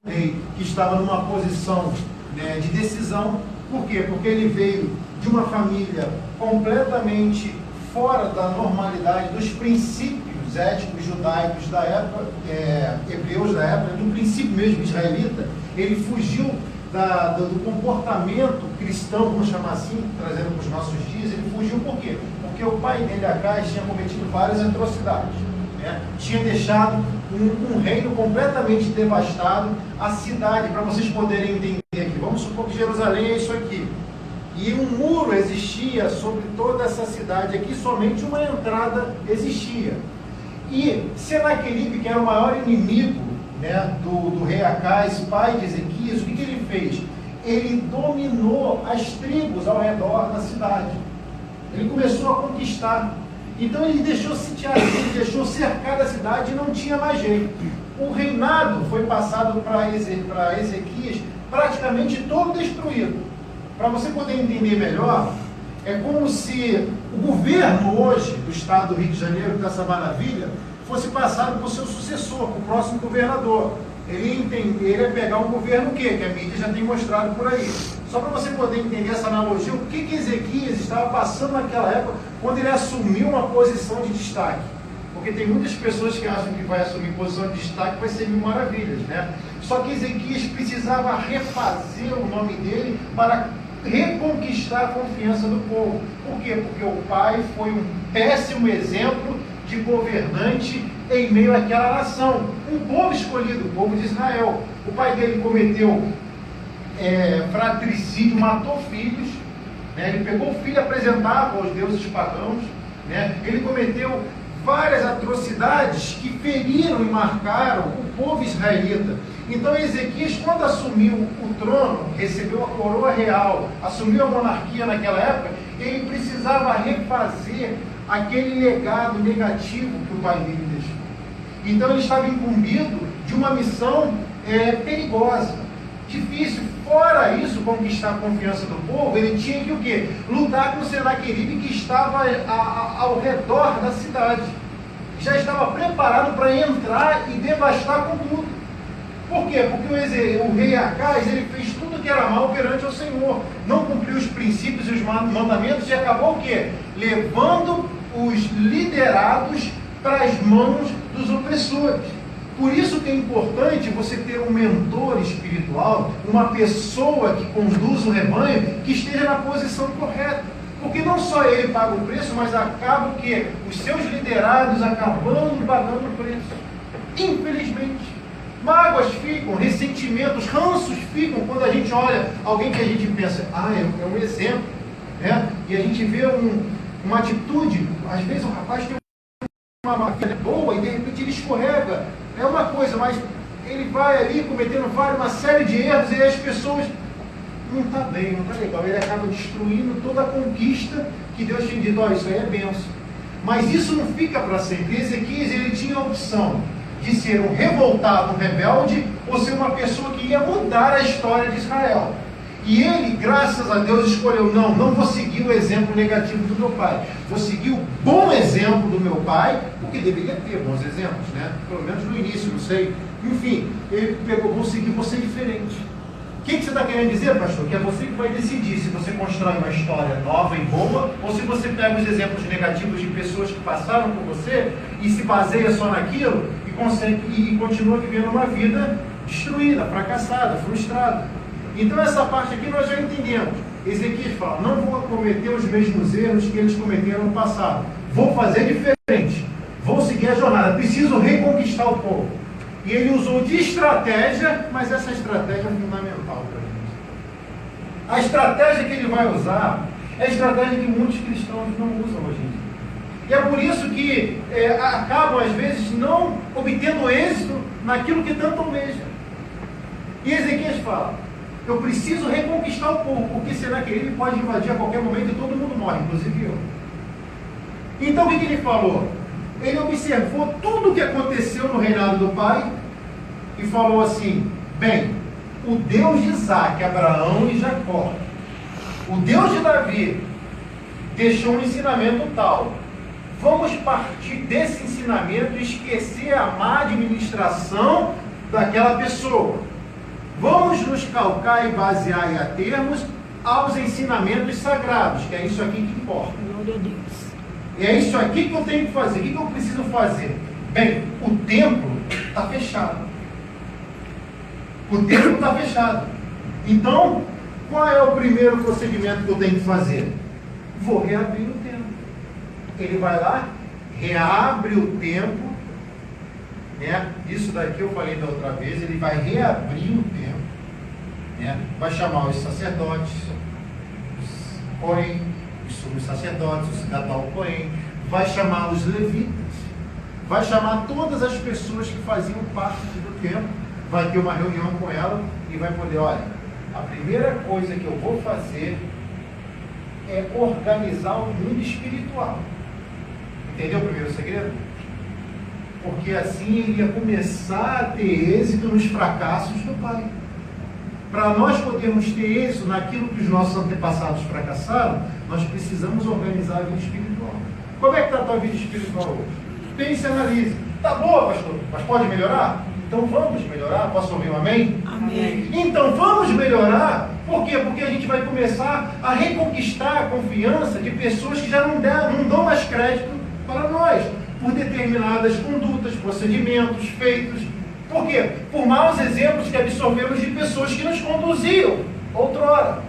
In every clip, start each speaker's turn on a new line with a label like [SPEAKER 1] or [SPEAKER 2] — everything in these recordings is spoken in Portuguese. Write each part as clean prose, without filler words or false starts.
[SPEAKER 1] rei que estava numa posição, né, de decisão. Por quê? Porque ele veio de uma família completamente fora da normalidade, dos princípios éticos judaicos da época, hebreus da época, do princípio mesmo israelita. Ele fugiu do comportamento cristão, vamos chamar assim, trazendo para os nossos dias. Ele fugiu por quê? Porque o pai dele, Acais, tinha cometido várias atrocidades, né? Tinha deixado um reino completamente devastado, a cidade, para vocês poderem entender aqui, vamos supor que Jerusalém é isso aqui, e um muro existia sobre toda essa cidade aqui, somente uma entrada existia. E Senaqueribe, que era o maior inimigo, né, do rei Acais, pai de Ezequias, o que ele fez? Ele dominou as tribos ao redor da cidade. Ele começou a conquistar. Então ele deixou sitiar, ele deixou cercar a cidade e não tinha mais jeito. O reinado foi passado para Ezequias praticamente todo destruído. Para você poder entender melhor, é como se o governo hoje do estado do Rio de Janeiro, dessa maravilha, fosse passado para o seu sucessor, para o próximo governador. Ele ia pegar um governo o quê? Que a mídia já tem mostrado por aí. Só para você poder entender essa analogia, o que Ezequias estava passando naquela época, quando ele assumiu uma posição de destaque. Porque tem muitas pessoas que acham que vai assumir posição de destaque vai ser mil maravilhas, né? Só que Ezequias precisava refazer o nome dele para reconquistar a confiança do povo. Por quê? Porque o pai foi um péssimo exemplo de governante em meio àquela nação. Um povo escolhido, o povo de Israel. O pai dele cometeu fratricídio, matou filhos, né? Ele pegou o filho e apresentava aos deuses pagãos, né? Ele cometeu várias atrocidades que feriram e marcaram o povo israelita. Então Ezequias, quando assumiu o trono, recebeu a coroa real, assumiu a monarquia naquela época, ele precisava refazer aquele legado negativo que o pai dele deixou. Então ele estava incumbido de uma missão perigosa, difícil. Fora isso, conquistar a confiança do povo, ele tinha que o quê? Lutar com o Senaqueribe, que estava ao redor da cidade. Já estava preparado para entrar e devastar com tudo. Por quê? Porque o rei Acais, ele fez tudo que era mal perante o Senhor. Não cumpriu os princípios e os mandamentos e acabou o quê? Levando os liderados para as mãos dos opressores. Por isso que é importante você ter um mentor espiritual, uma pessoa que conduz o rebanho, que esteja na posição correta. Porque não só ele paga o preço, mas acaba que os seus liderados acabando pagando o preço. Infelizmente. Mágoas ficam, ressentimentos, ranços ficam quando a gente olha alguém que a gente pensa, é um exemplo, né? E a gente vê uma atitude, às vezes o rapaz tem uma vida boa e de repente ele escorrega. É uma coisa, mas ele vai ali cometendo uma série de erros e as pessoas não está bem, não está legal. Ele acaba destruindo toda a conquista que Deus tinha dito, isso aí é bênção. Mas isso não fica para sempre. Ezequias, ele tinha a opção de ser um revoltado, um rebelde, ou ser uma pessoa que ia mudar a história de Israel. E ele, graças a Deus, escolheu, não vou seguir o exemplo negativo do meu pai, vou seguir o bom exemplo do meu pai, porque deveria ter bons exemplos, né? Pelo menos no início, não sei. Enfim, ele pegou, vou ser diferente. O que você está querendo dizer, pastor? Que é você que vai decidir se você constrói uma história nova e boa, ou se você pega os exemplos negativos de pessoas que passaram por você e se baseia só naquilo e continua vivendo uma vida destruída, fracassada, frustrada. Então essa parte aqui nós já entendemos. Ezequias fala, não vou cometer os mesmos erros que eles cometeram no passado. Vou fazer diferente. Vou seguir a jornada. Preciso reconquistar o povo. E ele usou de estratégia, mas essa estratégia é fundamental para a gente. A estratégia que ele vai usar é a estratégia que muitos cristãos não usam hoje em dia. E é por isso que acabam, às vezes, não obtendo êxito naquilo que tanto almejam. E Ezequias fala, eu preciso reconquistar o povo, porque será que ele pode invadir a qualquer momento e todo mundo morre, inclusive eu. Então o que ele falou? Ele observou tudo o que aconteceu no reinado do pai e falou assim, bem, o Deus de Isaac, Abraão e Jacó, o Deus de Davi, deixou um ensinamento tal. Vamos partir desse ensinamento e esquecer a má administração daquela pessoa. Vamos nos calcar e basear e atermos aos ensinamentos sagrados, que é isso aqui que importa.
[SPEAKER 2] Glória a Deus.
[SPEAKER 1] E é isso aqui que eu tenho que fazer. O que eu preciso fazer? Bem, o templo está fechado. O templo está fechado. Então, qual é o primeiro procedimento que eu tenho que fazer? Vou reabrir o templo. Ele vai lá, reabre o templo, né? Isso daqui eu falei da outra vez, ele vai reabrir o templo, né? Vai chamar os sacerdotes, os Cohen, os sumos sacerdotes, os Gadol Cohen, vai chamar os levitas, vai chamar todas as pessoas que faziam parte do templo, vai ter uma reunião com ela e vai poder, olha, a primeira coisa que eu vou fazer é organizar o mundo espiritual. Entendeu o primeiro segredo? Porque assim ele ia começar a ter êxito nos fracassos do pai. Para nós podermos ter êxito naquilo que os nossos antepassados fracassaram, nós precisamos organizar a vida espiritual. Como é que está a tua vida espiritual hoje? Pense e analise. Está boa, pastor, mas pode melhorar? Então vamos melhorar. Posso ouvir um amém?
[SPEAKER 2] Amém.
[SPEAKER 1] Então vamos melhorar. Por quê? Porque a gente vai começar a reconquistar a confiança de pessoas que já não dão mais crédito para nós, por determinadas condutas, procedimentos feitos. Por quê? Por maus exemplos que absorvemos de pessoas que nos conduziam outrora.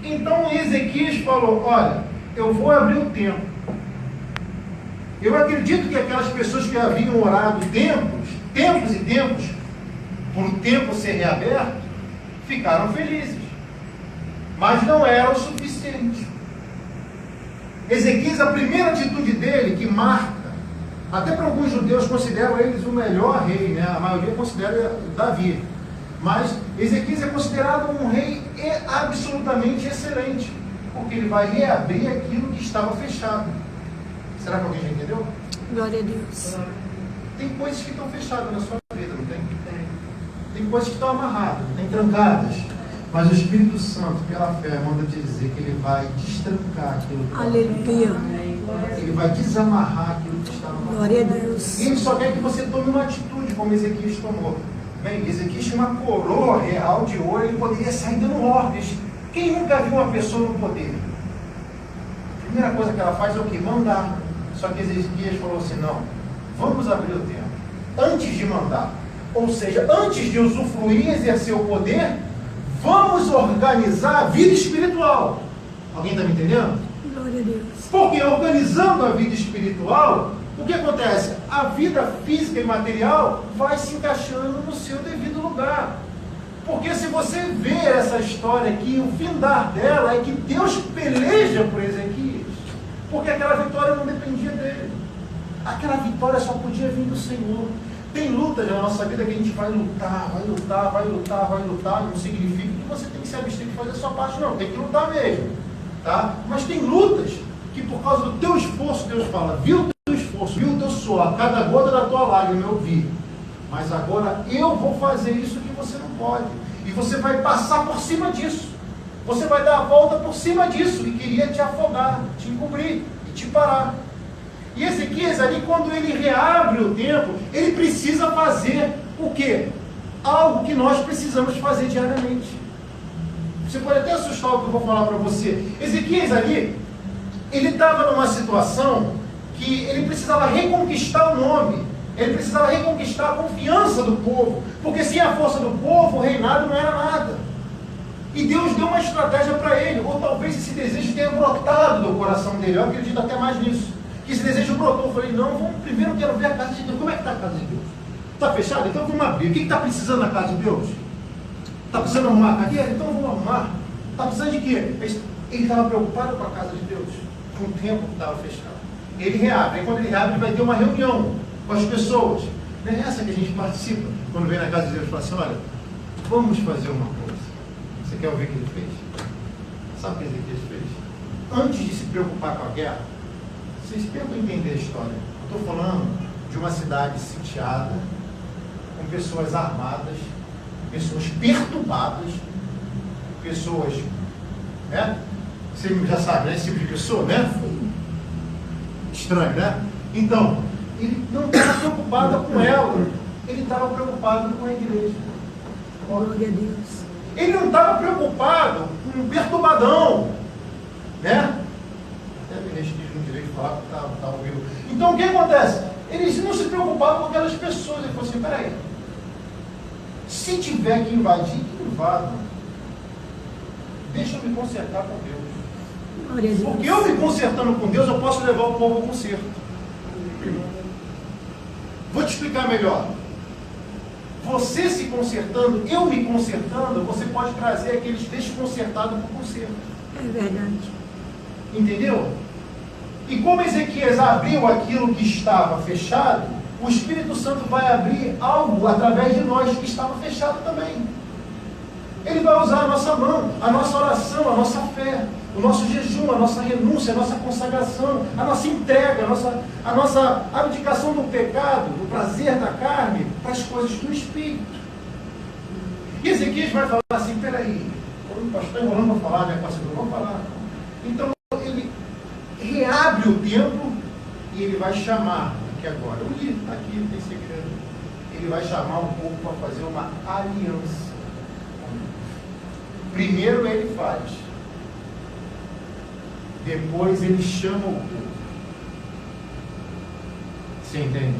[SPEAKER 1] Então Ezequias falou, olha, eu vou abrir o templo. Eu acredito que aquelas pessoas que haviam orado tempos e tempos, por o templo ser reaberto, ficaram felizes. Mas não era o suficiente. Ezequias, a primeira atitude dele, que marca, até para alguns judeus consideram eles o melhor rei, né? A maioria considera Davi. Mas Ezequias é considerado um rei absolutamente excelente, porque ele vai reabrir aquilo que estava fechado. Será que alguém já entendeu?
[SPEAKER 2] Glória a Deus.
[SPEAKER 1] Tem coisas que estão fechadas na sua vida, não tem? Tem coisas que estão amarradas, tem trancadas. Mas o Espírito Santo, pela fé, manda te dizer que ele vai destrancar aquilo que está
[SPEAKER 2] Aleluia.
[SPEAKER 1] Ele vai desamarrar aquilo que está amarrado.
[SPEAKER 2] Glória a Deus.
[SPEAKER 1] Ele só quer que você tome uma atitude, como Ezequias tomou. Bem, Ezequias tinha uma coroa real de ouro, ele poderia sair dando ordens. Quem nunca viu uma pessoa no poder? A primeira coisa que ela faz é o quê? Mandar. Só que Ezequias falou assim, não, vamos abrir o templo. Antes de mandar, ou seja, antes de usufruir e exercer o poder, vamos organizar a vida espiritual. Alguém está me entendendo?
[SPEAKER 2] Glória a Deus.
[SPEAKER 1] Porque organizando a vida espiritual, o que acontece? A vida física e material vai se encaixando no seu devido lugar. Porque se você ver essa história aqui, o findar dela é que Deus peleja por Ezequias. Porque aquela vitória não dependia dele. Aquela vitória só podia vir do Senhor. Tem lutas na nossa vida que a gente vai lutar. Não significa que você tem que se abster de fazer a sua parte, não. Tem que lutar mesmo. Tá? Mas tem lutas que por causa do teu esforço, Deus fala, viu o teu esforço, viu o teu suor, cada gota da tua lágrima eu vi. Mas agora eu vou fazer isso que você não pode. E você vai passar por cima disso. Você vai dar a volta por cima disso. E queria te afogar, te encobrir e te parar. E Ezequias ali, quando ele reabre o templo, ele precisa fazer o quê? Algo que nós precisamos fazer diariamente. Você pode até assustar o que eu vou falar para você. Ezequias ali, ele estava numa situação que ele precisava reconquistar o nome. Ele precisava reconquistar a confiança do povo. Porque sem a força do povo, o reinado não era nada. E Deus deu uma estratégia para ele. Ou talvez esse desejo tenha brotado do coração dele. Eu acredito até mais nisso. Que esse desejo brotou. Eu falei, não, primeiro eu quero ver a casa de Deus. Como é que está a casa de Deus? Está fechada? Então vamos abrir. O que está precisando na casa de Deus? Está precisando arrumar a cadeira? Então vamos arrumar. Está precisando de quê? Ele estava preocupado com a casa de Deus. Com o tempo que estava fechado. Ele reabre. Aí quando ele reabre, ele vai ter uma reunião com as pessoas. Não é essa que a gente participa. Quando vem na casa de Deus e fala assim, olha, vamos fazer uma coisa. Você quer ouvir o que ele fez? Sabe o que Ezequias fez? Antes de se preocupar com a guerra, vocês tentam entender a história. Eu estou falando de uma cidade sitiada, com pessoas armadas, pessoas perturbadas, pessoas, né? Você já sabe, né? Esse tipo de pessoa, né? Estranho, né? Então, ele não estava preocupado com ela, ele estava preocupado com a igreja. fora.
[SPEAKER 2] Glória a Deus.
[SPEAKER 1] Ele não estava preocupado com um perturbadão, né? Até me restringe no direito de falar que está ouvindo. Então o que acontece? Eles não se preocupavam com aquelas pessoas. Ele falou assim: peraí, se tiver que invadir, que invadam. Deixa eu me consertar com Deus.
[SPEAKER 2] Glória a Deus.
[SPEAKER 1] Porque eu me consertando com Deus, eu posso levar o povo ao conserto. Vou te explicar melhor. Você se consertando, eu me consertando, você pode trazer aqueles desconcertados para o conserto.
[SPEAKER 2] É verdade.
[SPEAKER 1] Entendeu? E como Ezequias abriu aquilo que estava fechado, o Espírito Santo vai abrir algo através de nós que estava fechado também. Ele vai usar a nossa mão, a nossa oração, a nossa fé, o nosso jejum, a nossa renúncia, a nossa consagração, a nossa entrega, a nossa abdicação do pecado, do prazer da carne, para as coisas do Espírito. E Ezequias vai falar assim: peraí, o pastor está enrolando para falar, né, pastor? Vamos falar. Então ele reabre o templo e ele vai chamar, aqui agora, aqui tem segredo, ele vai chamar o povo para fazer uma aliança. Primeiro ele faz, depois ele chama o povo. Você entende?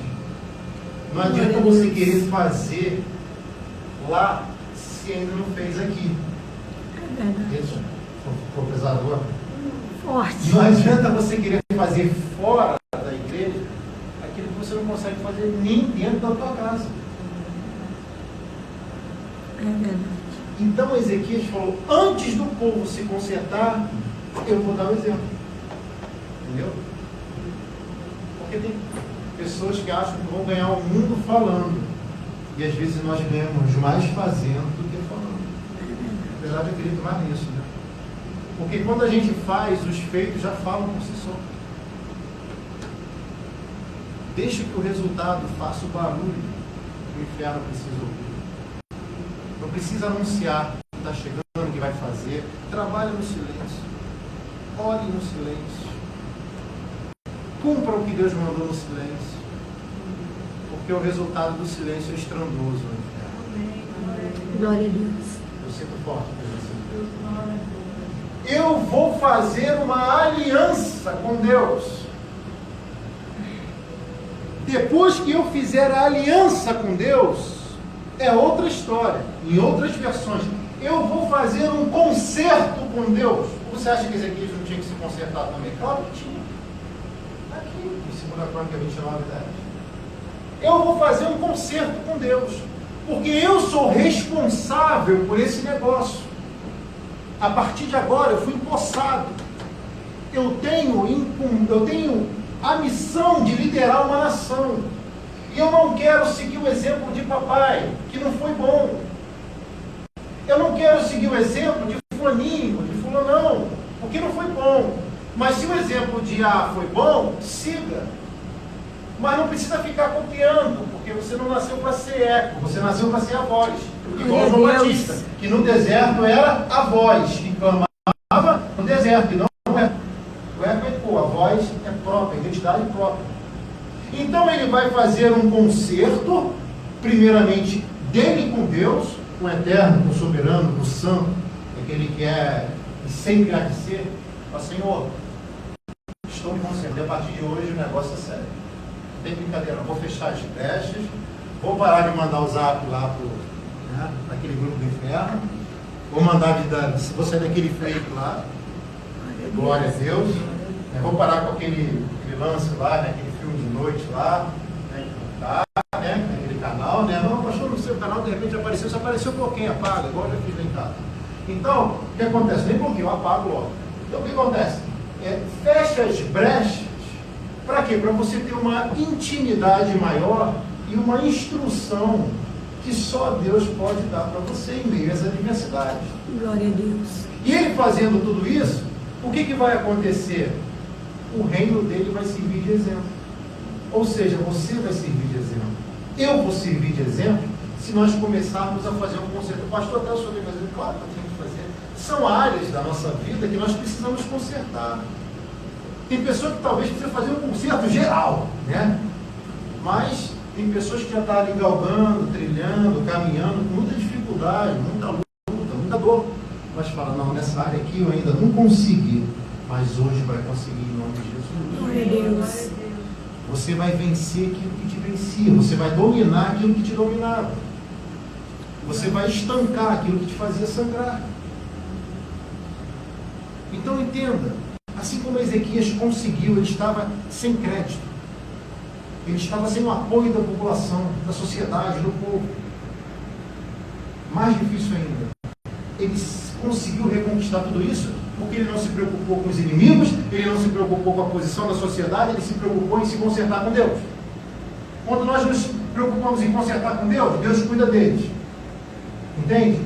[SPEAKER 1] Não adianta você querer fazer lá se ainda não fez aqui.
[SPEAKER 2] É verdade.
[SPEAKER 1] Isso, professador.
[SPEAKER 2] Forte.
[SPEAKER 1] Não adianta você querer fazer fora da igreja aquilo que você não consegue fazer nem dentro da tua casa.
[SPEAKER 2] É verdade.
[SPEAKER 1] Então Ezequias falou: antes do povo se consertar, eu vou dar o exemplo. Entendeu? Porque tem pessoas que acham que vão ganhar o mundo falando. E às vezes nós ganhamos mais fazendo do que falando. Apesar de eu acreditar mais nisso, né? Porque quando a gente faz, os feitos já falam por si só. Deixa que o resultado faça o barulho que o inferno precisa ouvir. Não precisa anunciar que está chegando, que vai fazer. Trabalhe no silêncio. Ore no silêncio. Cumpra o que Deus mandou no silêncio. Porque o resultado do silêncio é estrondoso no inferno.
[SPEAKER 2] Glória a Deus.
[SPEAKER 1] Eu sinto forte a presença de Deus. Eu vou fazer uma aliança com Deus. Depois que eu fizer a aliança com Deus, é outra história. Em outras versões, eu vou fazer um concerto com Deus. Você acha que Ezequias não tinha que se consertar também? Claro que tinha. Aqui, em 2 Crônicas 29, 10. Eu vou fazer um concerto com Deus. Porque eu sou responsável por esse negócio. A partir de agora, eu fui empossado. Eu tenho a missão de liderar uma nação. E eu não quero seguir o exemplo de papai, que não foi bom. Eu não quero seguir o exemplo de fulaninho, de fulanão, porque não foi bom. Mas se o exemplo de A foi bom, siga. Mas não precisa ficar copiando, porque você não nasceu para ser eco, você nasceu para ser a voz. Igual João Batista, que no deserto era a voz, que clamava no deserto, e não o eco. O eco ecoa, a voz é própria, a identidade própria. Então ele vai fazer um concerto, primeiramente dele com Deus, com o eterno, com o soberano, com o santo, aquele que é e sempre há de ser. Fala: Senhor, estou me consertando, a partir de hoje o negócio é sério. Não tem brincadeira, não vou fechar as brechas, vou parar de mandar o zap lá para aquele grupo do inferno, vou mandar vou sair daquele fake lá, glória a Deus, vou parar com aquele lance lá, né, aquele filme de noite lá, né, aquele canal, né? Não, pastor, no seu canal de repente apareceu, se apareceu um pouquinho, apaga, igual eu já fiz lá em casa. Então, o que acontece? Nem um pouquinho, eu apago logo. Então, o que acontece? Fecha as brechas, para quê? Para você ter uma intimidade maior e uma instrução que só Deus pode dar para você em meio às adversidades.
[SPEAKER 2] Glória a Deus.
[SPEAKER 1] E ele fazendo tudo isso, o que vai acontecer? O reino dele vai servir de exemplo. Ou seja, você vai servir de exemplo. Eu vou servir de exemplo se nós começarmos a fazer um conserto. Pastor, até o senhor tem que fazer? Claro que eu tenho que fazer. São áreas da nossa vida que nós precisamos consertar. Tem pessoas que talvez precisam fazer um conserto geral, né? Mas tem pessoas que já estão ali galgando, trilhando, caminhando com muita dificuldade dificuldade, muita luta, muita dor. Mas fala, não, nessa área aqui eu ainda não consegui, mas hoje vai conseguir em nome de Jesus.
[SPEAKER 2] Glória a Deus.
[SPEAKER 1] Você vai vencer aquilo que te vencia, você vai dominar aquilo que te dominava. Você vai estancar aquilo que te fazia sangrar. Então entenda, assim como Ezequias conseguiu, ele estava sem crédito. Ele estava sem o apoio da população, da sociedade, do povo. Mais difícil ainda, ele conseguiu reconquistar tudo isso porque ele não se preocupou com os inimigos, ele não se preocupou com a posição da sociedade, ele se preocupou em se consertar com Deus. Quando nós nos preocupamos em consertar com Deus, Deus cuida deles. Entende?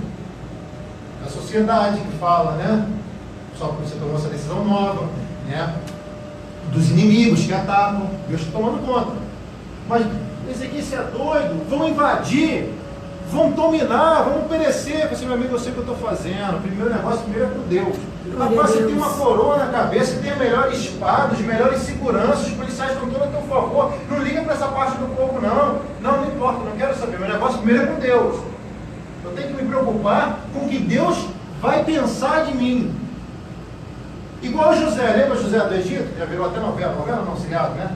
[SPEAKER 1] A sociedade que fala, né? Só porque você tomou essa decisão nova, né? Dos inimigos que atacam, Deus está tomando conta. Mas esse aqui, você é doido, vão invadir, vão dominar, vão perecer. Você, meu amigo, eu sei o que eu estou fazendo. O primeiro negócio, primeiro é com Deus. Rapaz, você tem uma coroa na cabeça, você tem a melhor espada, os melhores seguranças, os policiais estão todos a teu favor. Não liga para essa parte do povo, não. Não importa, não quero saber. Meu negócio primeiro é com Deus. Eu tenho que me preocupar com o que Deus vai pensar de mim. Igual José, lembra José do Egito? Já virou até novela, novela não, seriado, né?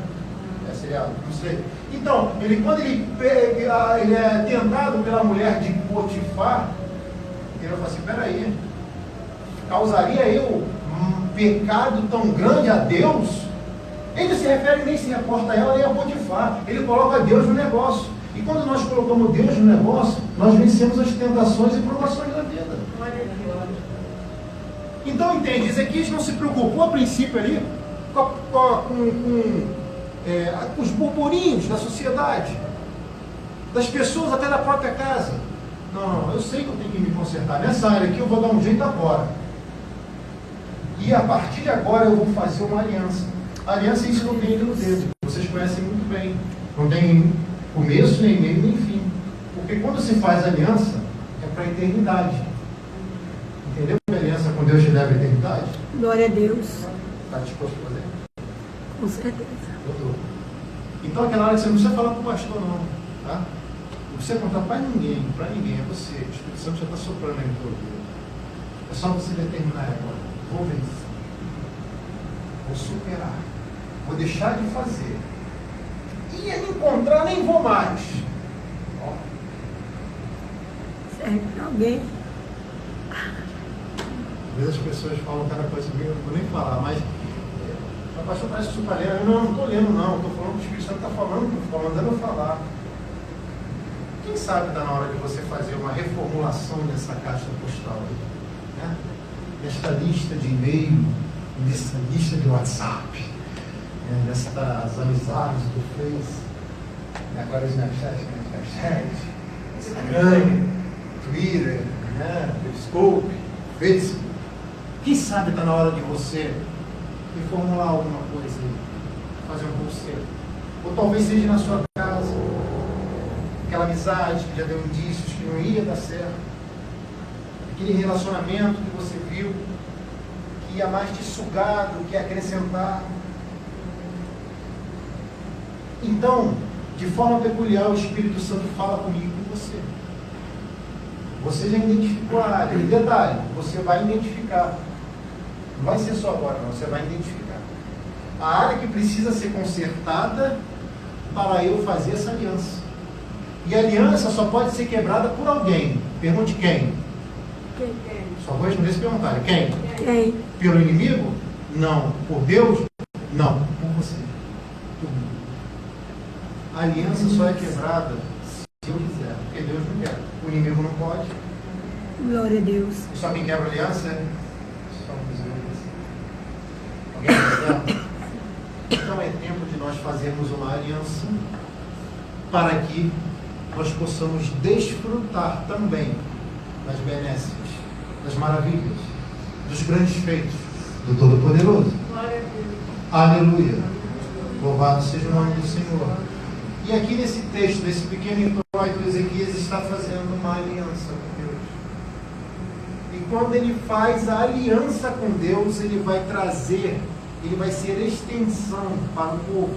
[SPEAKER 1] É seriado, não sei. Então, quando ele é tentado pela mulher de Potifar, ele fala assim, peraí, causaria eu um pecado tão grande a Deus? Ele se refere, nem se reporta a ela, nem a Potifar. Ele coloca Deus no negócio. E quando nós colocamos Deus no negócio, nós vencemos as tentações e provações da vida. Então, entende, Ezequias não se preocupou a princípio ali com os burburinhos da sociedade, das pessoas até da própria casa. Não, eu sei que eu tenho que me consertar. Nessa área aqui eu vou dar um jeito agora. E a partir de agora eu vou fazer uma aliança. A aliança é isso que eu tenho no dedo. Vocês conhecem muito bem. Não tem começo, nem meio, nem fim. Porque quando se faz aliança, é para a eternidade. Entendeu que a aliança com Deus te leva à eternidade?
[SPEAKER 2] Glória a Deus.
[SPEAKER 1] Está disposto a fazer?
[SPEAKER 2] Com certeza.
[SPEAKER 1] Eu estou. Então aquela hora que você não precisa falar para o pastor, não. Tá? Não precisa contar para ninguém, é você. O Espírito Santo já está soprando aí no teu ouvido. É só você determinar agora. Vou vencer. Vou superar. Vou deixar de fazer. Ia me encontrar, nem vou mais. Ó.
[SPEAKER 2] Serve para alguém?
[SPEAKER 1] Às vezes as pessoas falam cada coisa comigo, eu não vou nem falar, mas a pastor parece que você está lendo. Eu não estou lendo, não. Estou falando que o Espírito Santo está falando, mandando eu falar. Quem sabe está na hora de você fazer uma reformulação nessa caixa postal aí, né? Nesta lista de e-mail, nessa lista de WhatsApp, né? Nessas amizades do Face, agora o Snapchat, Instagram, Twitter, né? Periscope, Facebook. Quem sabe está na hora de você reformular alguma coisa aí, fazer um conserto. Ou talvez seja na sua casa, aquela amizade que já deu indícios que não ia dar certo, aquele relacionamento que você viu que ia mais te sugar do que acrescentar. Então, de forma peculiar, o Espírito Santo fala comigo e com você. Você já identificou a área. E detalhe, você vai identificar. Não vai ser só agora, não. Você vai identificar a área que precisa ser consertada para eu fazer essa aliança. E a aliança só pode ser quebrada por alguém. Pergunte quem?
[SPEAKER 2] Quem?
[SPEAKER 1] Só vou responder se perguntarem. Quem?
[SPEAKER 2] Quem?
[SPEAKER 1] Pelo inimigo? Não. Por Deus? Não. Por você. Por mim. A aliança só é quebrada se eu quiser. Porque Deus não quer. O inimigo não pode.
[SPEAKER 2] Glória a Deus.
[SPEAKER 1] E só quem quebra a aliança é só um alguém entendeu? Então é tempo de nós fazermos uma aliança para que nós possamos desfrutar também das benesses, das maravilhas, dos grandes feitos do Todo-Poderoso. Aleluia. Louvado seja o nome do Senhor. E aqui nesse texto, nesse pequeno introito, Ezequias está fazendo uma aliança com Deus. E quando ele faz a aliança com Deus, ele vai trazer, ele vai ser extensão para o povo.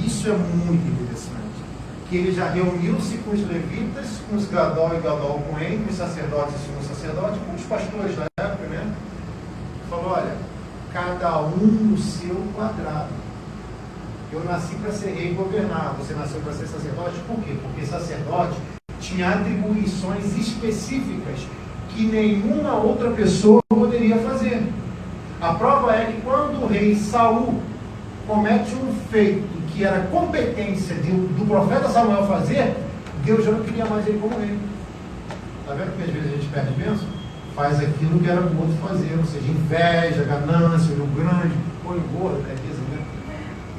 [SPEAKER 1] Isso é muito interessante. que ele já reuniu-se com os levitas, com os Gadol e Gadol Cohen, com os sacerdotes e sumos sacerdotes, com os pastores da época, né? Falou, olha, cada um no seu quadrado. Eu nasci para ser rei e governar, você nasceu para ser sacerdote, por quê? Porque sacerdote tinha atribuições específicas que nenhuma outra pessoa poderia fazer. A prova é que quando o rei Saul comete um feito que era competência do profeta Samuel fazer, Deus já não queria mais ele como rei. Está vendo que às vezes a gente perde bênção? Faz aquilo que era para o outro fazer, ou seja, inveja, ganância, olho grande, olho gordo, né?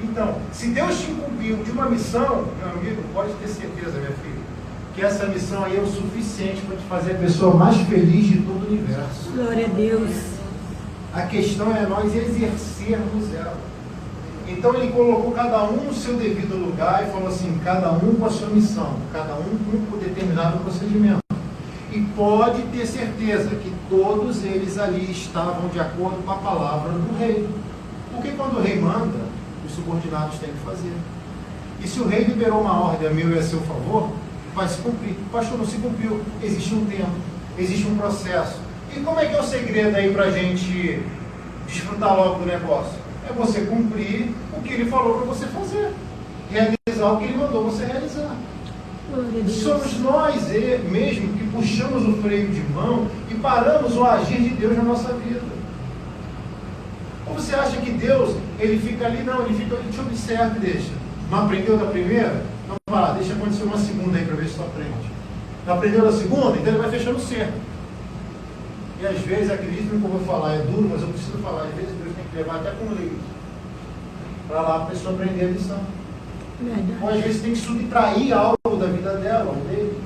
[SPEAKER 1] Então, se Deus te incumbiu de uma missão, meu amigo, pode ter certeza, minha filha, que essa missão aí é o suficiente para te fazer a pessoa mais feliz de todo o universo.
[SPEAKER 2] Glória a Deus.
[SPEAKER 1] A questão é nós exercermos ela. Então ele colocou cada um no seu devido lugar e falou assim, cada um com a sua missão, cada um com um determinado procedimento. E pode ter certeza que todos eles ali estavam de acordo com a palavra do rei. Porque quando o rei manda, os subordinados têm que fazer. E se o rei liberou uma ordem a meu e a seu favor, vai se cumprir. Pastor, não se cumpriu. Existe um tempo, existe um processo. E como é que é o segredo aí para a gente desfrutar logo do negócio? É você cumprir o que ele falou para você fazer. Realizar o que ele mandou você realizar. Somos nós mesmo que puxamos o freio de mão e paramos o agir de Deus na nossa vida. Ou você acha que Deus, ele fica ali? Não, ele te observa e deixa. Não aprendeu da primeira? Então vai lá, deixa acontecer uma segunda aí para ver se tu aprende. Não aprendeu da segunda? Então ele vai fechando o cerco. E às vezes, acredito no que eu vou falar, é duro, mas eu preciso falar. Às vezes Deus tem que levar até com leite para lá a pessoa aprender a lição.
[SPEAKER 2] Verdade.
[SPEAKER 1] Ou às vezes tem que subtrair algo da vida dela, ou dele.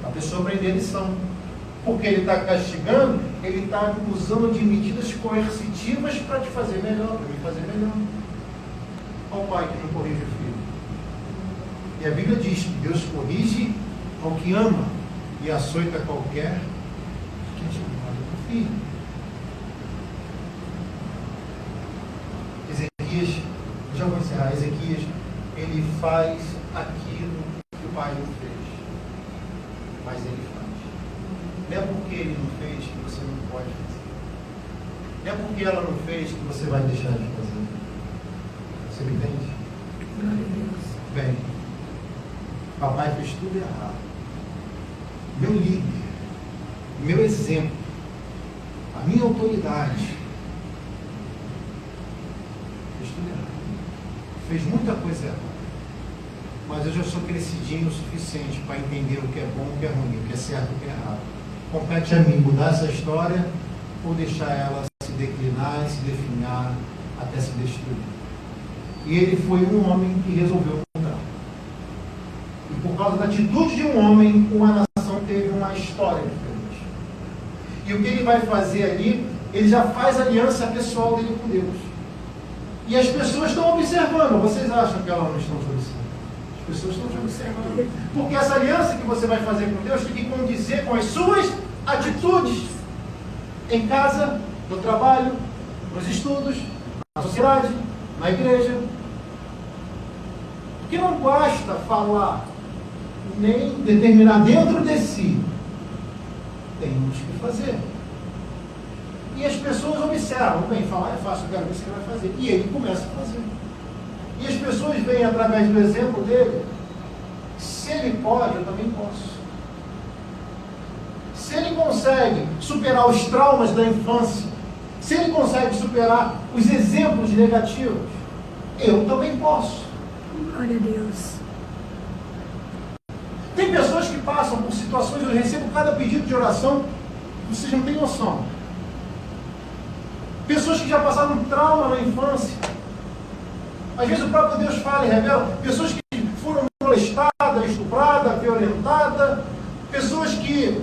[SPEAKER 1] A pessoa aprender a lição. Porque ele está castigando, ele está usando de medidas coercitivas para te fazer melhor, para me fazer melhor. Olha o pai que não corrige o filho. E a Bíblia diz que Deus corrige ao que ama e açoita qualquer que é chamado por filho. Ezequias, já vou encerrar, Ezequias, ele faz aquilo que o pai não fez, mas ele faz. Não é porque ele não fez que você não pode fazer. Não é porque ela não fez que você vai deixar de fazer. Você me entende?
[SPEAKER 2] Glória a Deus.
[SPEAKER 1] Bem, papai fez tudo errado. Meu líder, meu exemplo, a minha autoridade, fez tudo errado. Fez muita coisa errada. Mas eu já sou crescidinho o suficiente para entender o que é bom, o que é ruim, o que é certo, o que é errado. Compete a mim mudar essa história ou deixar ela se declinar e se definhar até se destruir. E ele foi um homem que resolveu mudar. E por causa da atitude de um homem, uma nação teve uma história diferente. E o que ele vai fazer ali, ele já faz aliança pessoal dele com Deus. E as pessoas estão observando. Vocês acham que elas não estão te observando? As pessoas estão te observando. Porque essa aliança que você vai fazer com Deus tem que condizer com as suas atitudes. Em casa, no trabalho, nos estudos, na sociedade, na igreja. Porque não basta falar, nem determinar dentro de si. Temos que fazer. E as pessoas observam, bem, falar é fácil, eu quero ver se ele vai fazer. E ele começa a fazer. E as pessoas veem através do exemplo dele, se ele pode, eu também posso. Se ele consegue superar os traumas da infância, se ele consegue superar os exemplos negativos, eu também posso.
[SPEAKER 2] Glória a Deus.
[SPEAKER 1] Tem pessoas que passam por situações, eu recebo cada pedido de oração, vocês não têm noção. Pessoas que já passaram um trauma na infância. Às vezes o próprio Deus fala e revela. Pessoas que foram molestadas, estupradas, violentadas. Pessoas que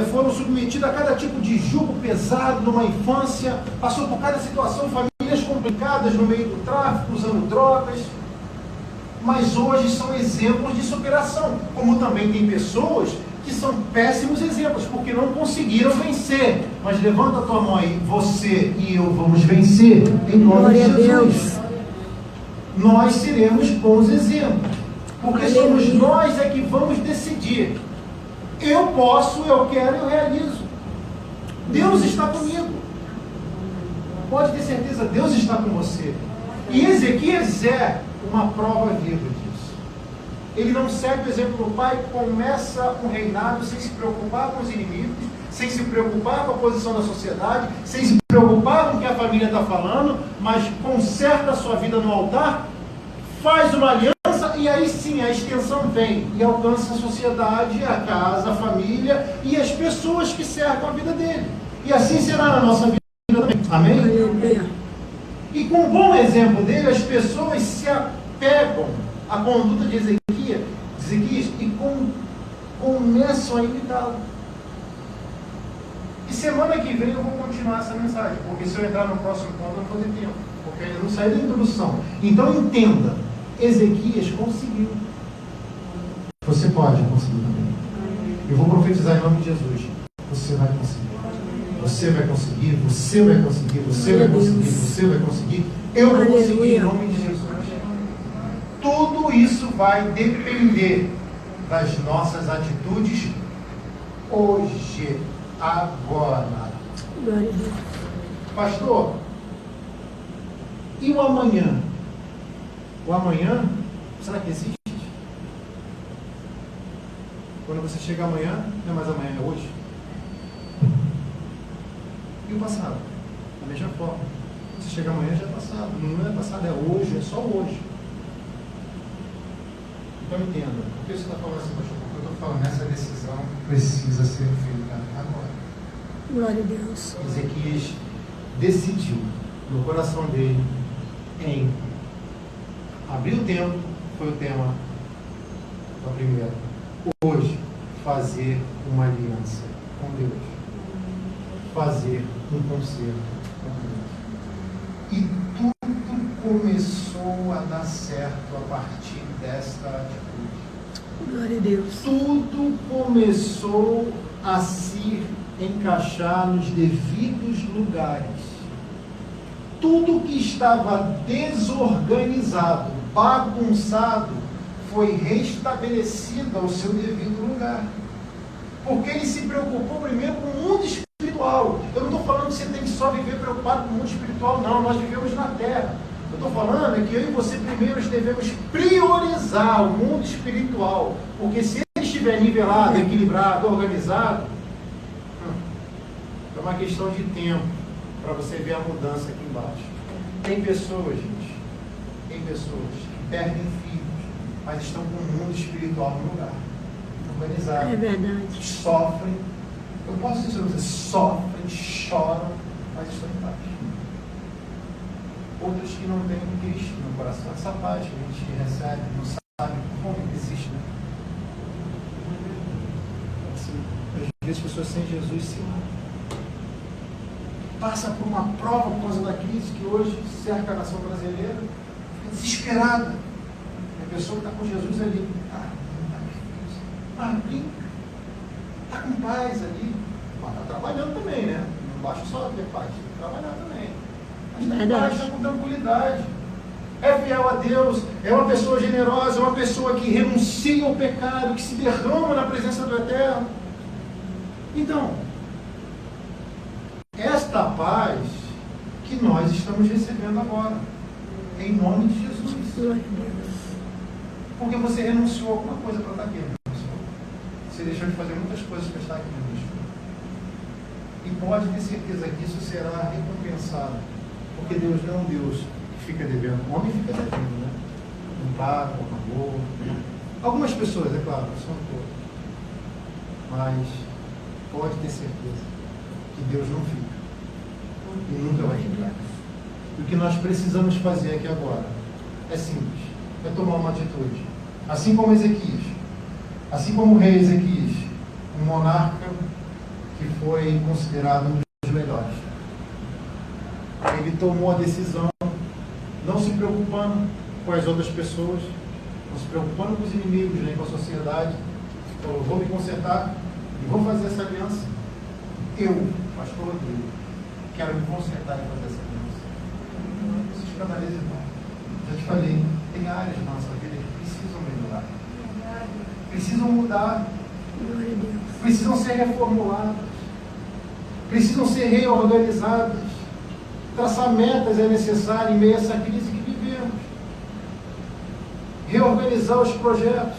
[SPEAKER 1] foram submetidas a cada tipo de jugo pesado numa infância. Passou por cada situação, famílias complicadas no meio do tráfico, usando drogas. Mas hoje são exemplos de superação. Como também tem pessoas que são péssimos exemplos, porque não conseguiram vencer. Mas levanta a tua mão aí, você e eu vamos vencer, em nome de Jesus. nós seremos bons exemplos. Porque somos nós é que vamos decidir. Eu posso, eu quero, eu realizo. Deus está comigo. Pode ter certeza, Deus está com você. E Ezequias é uma prova viva disso. Ele não segue o exemplo do pai, começa um reinado sem se preocupar com os inimigos, sem se preocupar com a posição da sociedade, sem se preocupar com o que a família está falando, mas conserta a sua vida no altar, faz uma aliança e aí sim a extensão vem e alcança a sociedade, a casa, a família e as pessoas que cercam a vida dele. E assim será na nossa vida também. Amém? E com um bom exemplo dele, as pessoas se apegam à conduta de Ezequias e começam a imitá-lo. E semana que vem eu vou continuar essa mensagem, porque se eu entrar no próximo ponto eu não vou ter tempo, porque eu não saí da introdução. Então entenda, Ezequias conseguiu. Você pode conseguir também. Eu vou profetizar em nome de Jesus. Você vai conseguir. Você vai conseguir, você vai conseguir, você vai conseguir, você vai conseguir. Eu vou conseguir em nome de Jesus. Tudo isso vai depender das nossas atitudes hoje, agora.
[SPEAKER 2] Glória a Deus.
[SPEAKER 1] Pastor, e o amanhã? O amanhã, será que existe? Quando você chega amanhã, não é mais amanhã, é hoje. E o passado? Da mesma forma. Você chega amanhã, já é passado. Não é passado, é hoje, é só hoje. Então entenda. Por que você está falando assim, pastor? Porque eu estou falando, essa decisão precisa ser feita agora.
[SPEAKER 2] Glória a Deus.
[SPEAKER 1] Ezequias decidiu no coração dele em abrir o tempo, foi o tema da primeira. Hoje, fazer uma aliança com Deus. Fazer um concerto com Deus. E tudo começou a dar certo a partir desta atitude.
[SPEAKER 2] Glória a Deus.
[SPEAKER 1] Tudo começou a se encaixar nos devidos lugares. Tudo que estava desorganizado, bagunçado, foi restabelecido ao seu devido lugar. Porque ele se preocupou primeiro com o mundo espiritual. Eu não estou falando que você tem que só viver preocupado com o mundo espiritual, não. Nós vivemos na terra. Eu estou falando é que eu e você primeiro devemos priorizar o mundo espiritual. Porque se ele estiver nivelado, equilibrado, organizado, é uma questão de tempo para você ver a mudança aqui embaixo. Tem pessoas, gente, que perdem filhos, mas estão com o mundo espiritual no lugar. Organizado.
[SPEAKER 2] É verdade.
[SPEAKER 1] Sofrem. Eu posso dizer para vocês, sofrem, choram, mas estão em paz. Outros que não têm Cristo no coração. Essa paz que a gente recebe, não sabe como existe, né? Assim, às vezes as pessoas sem Jesus se passa por uma prova por causa da crise que hoje cerca a nação brasileira, fica desesperada. A pessoa que está com Jesus ali, brinca, está com paz ali, mas está trabalhando também, né? Não basta só ter paz, tem que trabalhar também. Mas está paz, está com tranquilidade. É fiel a Deus, é uma pessoa generosa, é uma pessoa que renuncia ao pecado, que se derrama na presença do Eterno. Então, esta paz que nós estamos recebendo agora, em nome de Jesus.
[SPEAKER 2] Glória a Deus.
[SPEAKER 1] Porque você renunciou a alguma coisa para estar aqui, você deixou de fazer muitas coisas para estar aqui conosco. E pode ter certeza que isso será recompensado, porque Deus não é um Deus que fica devendo. O homem fica devendo, né? Não paga, não pagou. Algumas pessoas, é claro, não são todas. Mas pode ter certeza que Deus não fica. E nunca vai ficar. E o que nós precisamos fazer aqui agora é simples. É tomar uma atitude. Assim como Ezequias. Assim como o rei Ezequias. Um monarca que foi considerado um dos melhores. Ele tomou a decisão, não se preocupando com as outras pessoas, não se preocupando com os inimigos, nem com a sociedade. Falou, vou me consertar e vou fazer essa aliança. Eu, pastor Rodrigo, quero me consertar e fazer essa aliança. Se escandalize, irmão. Já te falei, tem áreas na nossa vida que precisam melhorar. Precisam mudar.
[SPEAKER 2] Glória a Deus.
[SPEAKER 1] Precisam ser reformuladas. Precisam ser reorganizadas. Traçar metas é necessário em meio a essa crise que vivemos. Reorganizar os projetos.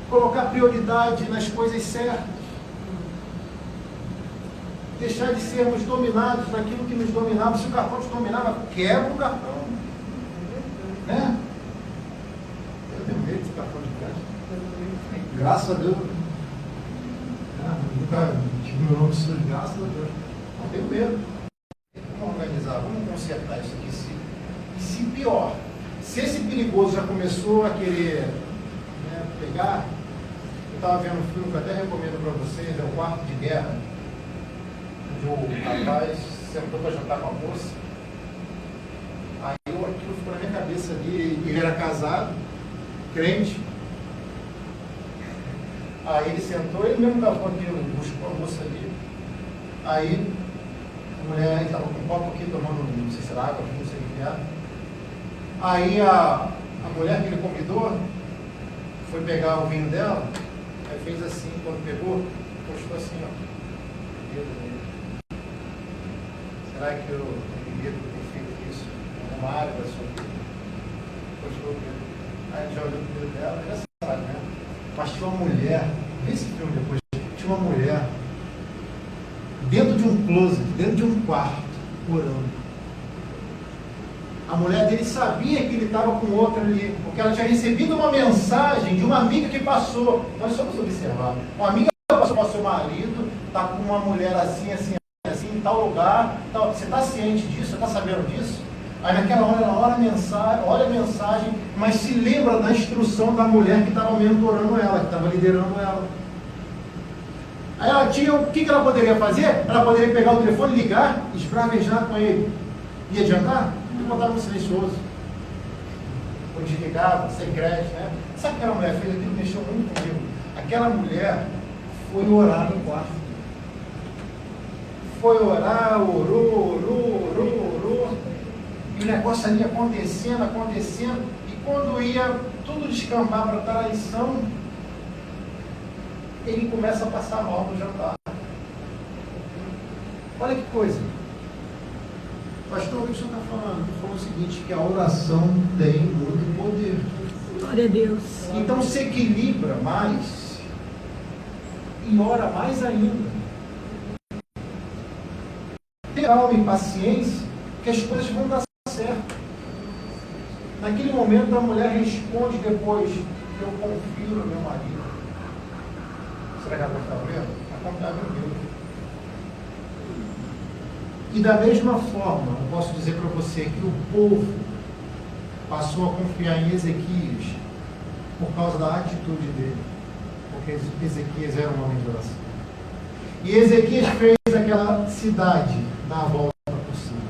[SPEAKER 1] Colocar prioridade nas coisas certas. Deixar de sermos dominados naquilo que nos dominava. Se o cartão te dominava, quebra o cartão. Né? Eu tenho medo desse cartão de crédito. Graças a Deus. Nunca tive meu nome sujo, graças a Deus. Não tenho medo. Vamos organizar, vamos consertar isso aqui. Se pior, se esse perigoso já começou a querer, né, pegar, eu estava vendo um filme que eu até recomendo para vocês, é o Quarto de Guerra, onde o rapaz sentou para jantar com a moça. Aí aquilo ficou na minha cabeça ali, ele era casado, crente. Aí ele sentou, ele mesmo cavou aqui, buscou a moça ali. Aí a mulher estava com um copo aqui tomando, não sei se era água, não sei o que era. Aí a mulher que ele convidou foi pegar o vinho dela, aí fez assim, quando pegou, postou assim, ó. Será que eu tenho medo de ter feito isso? Uma área da sua vida? Postou o dedo. Aí a gente já olhou pro dedo dela, já sabe, né? Mas tinha uma mulher, vê esse filme depois, tinha uma mulher dentro de um closet, dentro de um quarto, orando. A mulher dele sabia que ele estava com outra ali, porque ela tinha recebido uma mensagem de uma amiga que passou. Nós somos observar. Uma amiga passou para o seu marido, está com uma mulher assim, assim, assim, em tal lugar. Tal. Você está ciente disso? Você está sabendo disso? Aí naquela hora ela olha a mensagem, mas se lembra da instrução da mulher que estava mentorando ela, que estava liderando ela. Aí ela tinha, o que ela poderia fazer? Ela poderia pegar o telefone, ligar, esbravejar com ele. Ia adiantar? E botar no silencioso. Ou desligava, secreto, né? Sabe o que aquela mulher fez? Aquilo mexeu muito comigo. Aquela mulher foi orar no quarto. Foi orar, orou. E o negócio ali acontecendo. E quando ia tudo descambar para traição, ele começa a passar mal no jantar. Olha que coisa. Pastor, o que o senhor está falando? Ele falou o seguinte, que a oração tem muito poder.
[SPEAKER 2] Glória a Deus.
[SPEAKER 1] Então se equilibra mais e ora mais ainda. Ter calma e paciência, que as coisas vão dar certo. Naquele momento a mulher responde depois, eu confio no meu marido. Será que ela está vendo? A confiar no Deus. E da mesma forma, eu posso dizer para você que o povo passou a confiar em Ezequias por causa da atitude dele. Porque Ezequias era um homem de oração. E Ezequias fez aquela cidade dar a volta por cima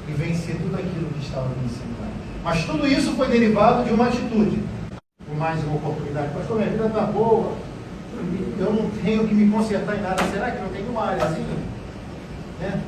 [SPEAKER 1] e vencer tudo aquilo que estava vencendo. Mas tudo isso foi derivado de uma atitude. Por mais uma oportunidade. Pastor, minha vida está boa. Eu não tenho que me consertar em nada. Será que não tem uma áreazinha? Né?